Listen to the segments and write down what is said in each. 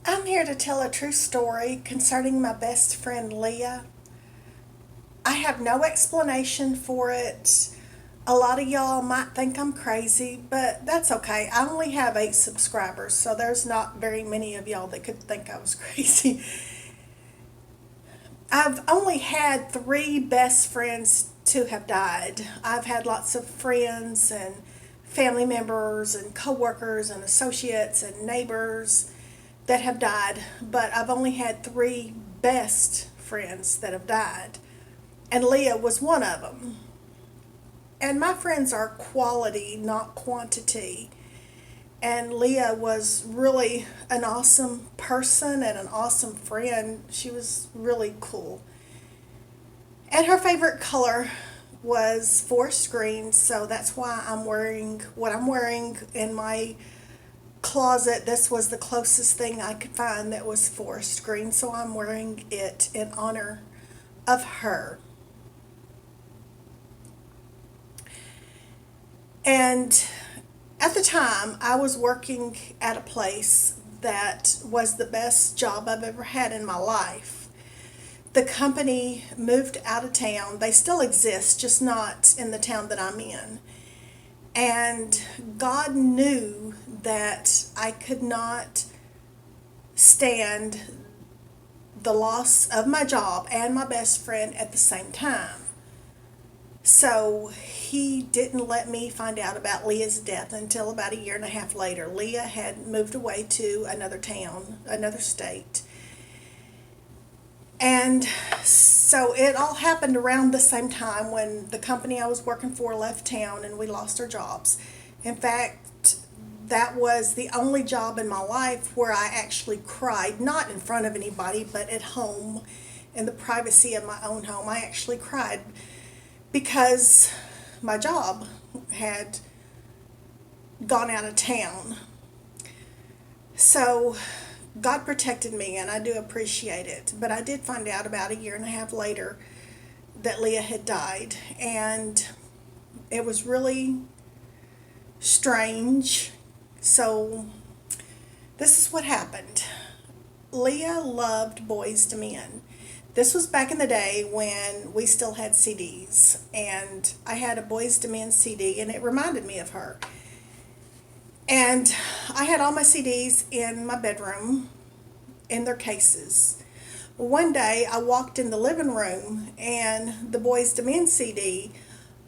I'm here to tell a true story concerning my best friend Leah. I have no explanation for it. A lot of y'all might think I'm crazy, but that's okay. I only have 8 subscribers, so there's not very many of y'all that could think I was crazy. I've only had 3 best friends to have died. I've had lots of friends and family members and coworkers and associates and neighbors that have died, but I've only had 3 best friends that have died, and Leah was one of them. And my friends are quality, not quantity. And Leah was really an awesome person and an awesome friend. She was really cool. And her favorite color was forest green, so that's why I'm wearing what I'm wearing in my closet. This was the closest thing I could find that was forest green, so I'm wearing it in honor of her. And at the time, I was working at a place that was the best job I've ever had in my life. The company moved out of town. They still exist, just not in the town that I'm in. And God knew that I could not stand the loss of my job and my best friend at the same time. So he didn't let me find out about Leah's death until about a year and a half later. Leah had moved away to another town, another state. And so it all happened around the same time when the company I was working for left town and we lost our jobs. In fact, that was the only job in my life where I actually cried, not in front of anybody, but at home, in the privacy of my own home. I actually cried because my job had gone out of town. So God protected me, and I do appreciate it. But I did find out about a year and a half later that Leah had died, and it was really strange. So this is what happened. Leah loved Boys to Men. This was back in the day when we still had CDs, and I had a Boys to Men CD, and it reminded me of her. And I had all my CDs in my bedroom in their cases. One day I walked in the living room, and the Boys to Men CD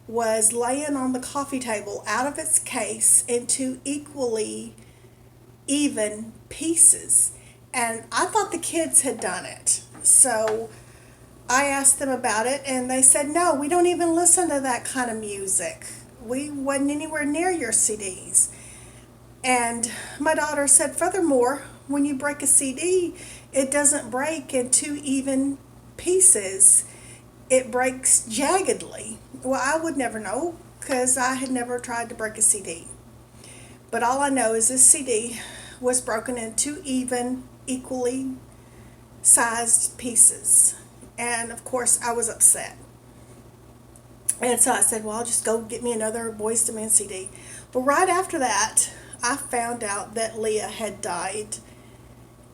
was laying on the coffee table out of its case in 2 equally even pieces. And I thought the kids had done it. So I asked them about it, and they said, no, we don't even listen to that kind of music. We wasn't anywhere near your CDs. And my daughter said, furthermore, when you break a CD, it doesn't break in 2 even pieces. It breaks jaggedly. Well, I would never know because I had never tried to break a CD. But all I know is this CD was broken in 2 even, equally sized pieces. And of course, I was upset. And so I said, well, I'll just go get me another Boys to Men CD. But right after that, I found out that Leah had died.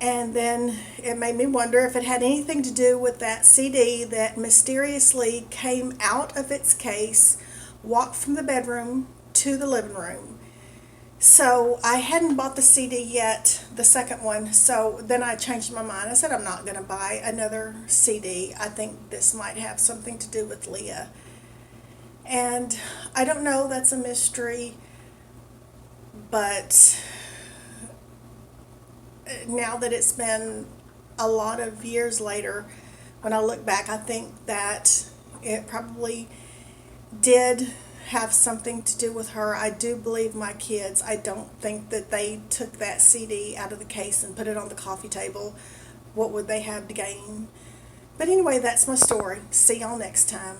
And then it made me wonder if it had anything to do with that CD that mysteriously came out of its case, walked from the bedroom to the living room. So I hadn't bought the CD yet, the second one, so then I changed my mind. I said, I'm not going to buy another CD. I think this might have something to do with Leah. And I don't know, that's a mystery, but now that it's been a lot of years later, when I look back, I think that it probably did have something to do with her. I do believe my kids. I don't think that they took that CD out of the case and put it on the coffee table. What would they have to gain? But anyway, that's my story. See y'all next time.